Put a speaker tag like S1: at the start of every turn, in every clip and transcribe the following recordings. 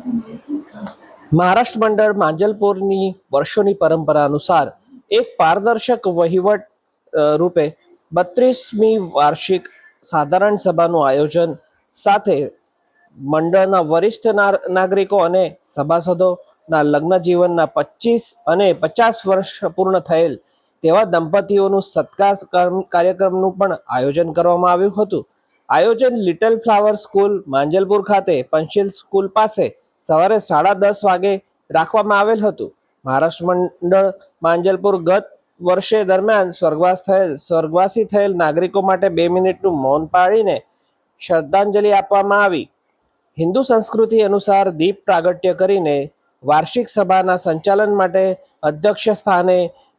S1: महाराष्ट्र मंडळ માંજલપુરની વર્ષોની પરંપરા અનુસાર એક પારદર્શક વહીવટ રૂપે 32મી વાર્ષિક સાધારણ સભાનું આયોજન સાથે મંડળના વરિષ્ઠ નાગરિકો અને સભાસદોના લગ્ન જીવનના 25 અને 50 વર્ષ પૂર્ણ થયેલ તેવા દંપતીઓનું સત્કાર કાર્યક્રમનું પણ આયોજન કરવામાં આવ્યું હતું. આયોજન લિટલ ફ્લાવર સ્કૂલ માંજલપુર ખાતે પંચશીલ સ્કૂલ પાસે સવારે 10:30 વાગે રાખવામાં આવેલ હતું. મહારાષ્ટ્ર મંડળ માંજલપુર ગત વર્ષે દરમિયાન સ્વર્ગવાસી થયેલ નાગરિકો માટે 2 મિનિટનું મૌન પાળીને શ્રદ્ધાંજલિ આપવામાં આવી. હિન્દુ સંસ્કૃતિ અનુસાર દીપ પ્રાગટ્ય કરીને વાર્ષિક સભાના સંચાલન માટે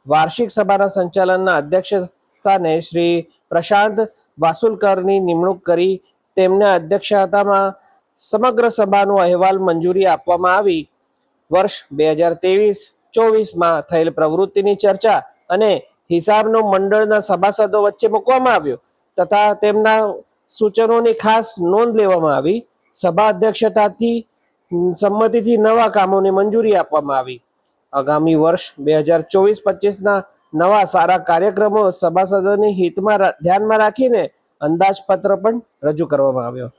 S1: વાર્ષિક સભાના સંચાલનના અધ્યક્ષ સ્થાને શ્રી પ્રશાંત વાસુલકરની નિમણૂક કરી તેમના અધ્યક્ષતામાં સમગ્ર સભાનો અહેવાલ મંજૂરી આપવામાં આવી. વર્ષ 2023-24માં થયેલ પ્રવૃત્તિની ચર્ચા અને હિસાબનો મંડળના સભાસદો વચ્ચે મૂકવામાં આવ્યો તથા તેમના સૂચનોની ખાસ નોંધ લેવામાં આવી. સભા અધ્યક્ષતાથી સંમતિથી નવા કામોને મંજૂરી આપવામાં આવી. આગામી વર્ષ 2024-25ના નવા સારા કાર્યક્રમો સભાસદોની હિતમાં ધ્યાનમાં રાખીને અંદાજપત્ર પણ રજૂ કરવામાં આવ્યો.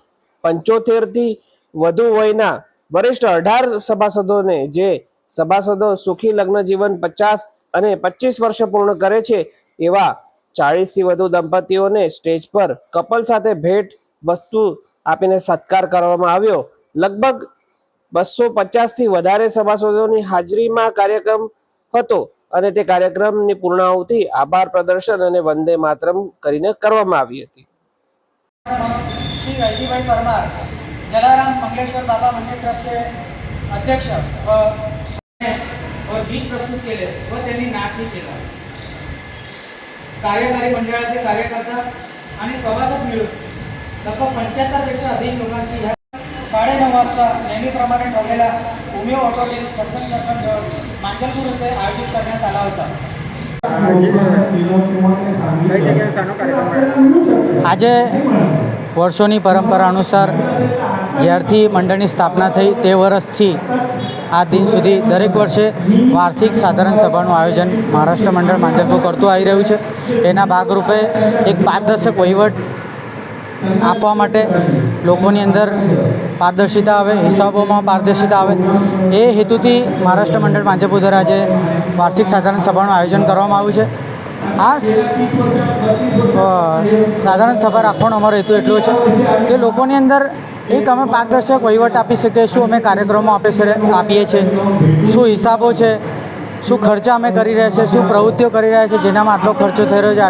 S1: 75થી વધુ વયના વરિષ્ઠ 18 સભાસદોને જે સભાસદો સુખી લગ્ન જીવન 50 અને 25 વર્ષ પૂર્ણ કરે છે એવા 40થી વધુ દંપતીઓને સ્ટેજ પર કપલ સાથે ભેટ વસ્તુ આપીને સત્કાર કરવામાં આવ્યો. લગભગ 250થી વધારે સભાસદોની હાજરીમાં કાર્યક્રમ હતો અને તે કાર્યક્રમની પૂર્ણાહુતિ આભાર પ્રદર્શન અને વંદે માતરમ કરીને કરવામાં આવી હતી.
S2: श्री वैजीभाई परमार जलाराम मंगलेश्वर बाबा मंदिर ट्रस्टचे अध्यक्ष व गीत प्रस्तुत केले व त्यांनी नाचही केला. कार्यकारी मंडळाचे कार्यकर्ता आणि सभासद मिळून लगभग 75 पेक्षा अधिक लोकांची ह्या 9:30 वाजता नेहमीप्रमाणे ठेवलेल्या उमेव ऑटो टेक्स प्रथम सरपंच માંજલપુર येथे आयोजित करण्यात आला होता. આજે વર્ષોની પરંપરા અનુસાર જ્યારથી મંડળની સ્થાપના થઈ તે વર્ષથી આ દિન સુધી દરેક વર્ષે વાર્ષિક સાધારણ સભાનું આયોજન મહારાષ્ટ્ર મંડળ માંજલપુર કરતું આવી રહ્યું છે. એના ભાગરૂપે એક પારદર્શક વહીવટ આપવા માટે લોકોની અંદર પારદર્શિતા આવે, હિસાબોમાં પારદર્શિતા આવે એ હેતુથી મહારાષ્ટ્ર મંડળ માંજલપુર દ્વારા આજે વાર્ષિક સાધારણ સભાનું આયોજન કરવામાં આવ્યું છે. આ સાધારણ સભા રાખવાનો અમારો હેતુ એટલો છે કે લોકોની અંદર એક અમે પારદર્શક વહીવટ આપી શકીએ. શું અમે કાર્યક્રમો આપીએ છીએ, શું હિસાબો છે, શું ખર્ચા અમે કરી રહ્યા છીએ, શું પ્રવૃત્તિઓ કરી રહ્યા છીએ, જેનામાં આટલો ખર્ચો થઈ રહ્યો છે,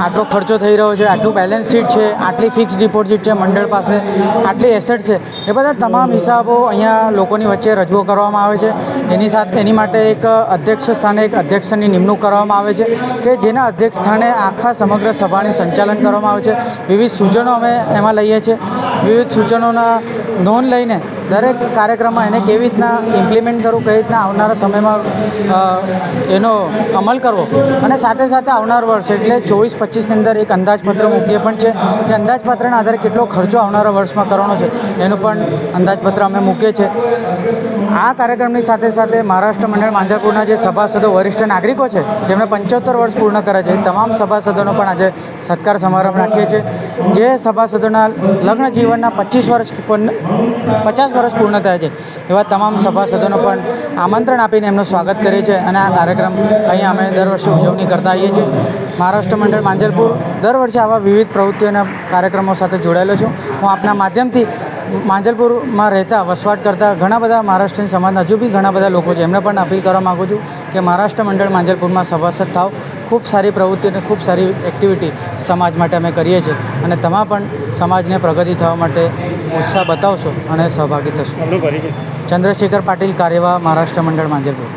S2: આટલો ખર્ચો થઈ રહ્યો છે, આટલું બેલેન્સ શીટ છે, આટલી ફિક્સ ડિપોઝિટ છે મંડળ પાસે, આટલી એસેટ છે, એ બધા તમામ હિસાબો અહીંયા લોકોની વચ્ચે રજૂ કરવામાં આવે છે. એની માટે એક અધ્યક્ષ સ્થાને એક અધ્યક્ષની નિમણૂક કરવામાં આવે છે કે જેના અધ્યક્ષ સ્થાને આખા સમગ્ર સભાની સંચાલન કરવામાં આવે છે. વિવિધ સૂચનો અમે એમાં લઈએ છીએ. વિવિધ સૂચનોના નોંધ લઈને દરેક કાર્યક્રમમાં એને કેવી રીતના ઇમ્પ્લિમેન્ટ કરવું, કઈ રીતના આવનારા સમયમાં એનો અમલ કરવો અને સાથે સાથે આવનાર વર્ષ એટલે 24-25ની અંદર એક અંદાજપત્ર મૂકીએ પણ છે કે અંદાજપત્રના આધારે કેટલો ખર્ચો આવનારા વર્ષમાં કરવાનો છે એનું પણ અંદાજપત્ર અમે મૂકીએ છીએ. આ કાર્યક્રમની સાથે સાથે મહારાષ્ટ્ર મંડળ માંજલપુરના જે સભાસદો વરિષ્ઠ નાગરિકો છે જેમણે 75 વર્ષ પૂર્ણ કરે છે એ તમામ સભાસદોનો પણ આજે સત્કાર સમારંભ રાખીએ છીએ. જે સભાસદોના લગ્ન જીવનના 50 વર્ષ પૂર્ણ થયા છે એવા તમામ સભાસદોનો પણ આમંત્રણ આપીને એમનું સ્વાગત કરીએ છીએ અને આ કાર્યક્રમ અહીંયા અમે દર વર્ષે ઉજવણી કરતા આવીએ છીએ. મહારાષ્ટ્ર મંડળ માંજલપુર દર વર્ષે આવા વિવિધ પ્રવૃત્તિઓના કાર્યક્રમો સાથે જોડાયેલો છું. હું આપના માધ્યમથી માંજલપુરમાં રહેતા વસવાટ કરતા ઘણા બધા મહારાષ્ટ્રીયન સમાજના હજુ બી ઘણા બધા લોકો છે એમને પણ અપીલ કરવા માગું છું કે મહારાષ્ટ્ર મંડળ માંજલપુરમાં સભાસદ થાવ. ખૂબ સારી પ્રવૃત્તિ અને ખૂબ સારી એક્ટિવિટી સમાજ માટે અમે કરીએ છીએ અને તમામ પણ સમાજને પ્રગતિ થવા માટે ઉત્સાહ બતાવશો અને સહભાગી થશો. ચંદ્રશેખર પાટીલ, કાર્યવાહ, મહારાષ્ટ્ર મંડળ માંજલપુર.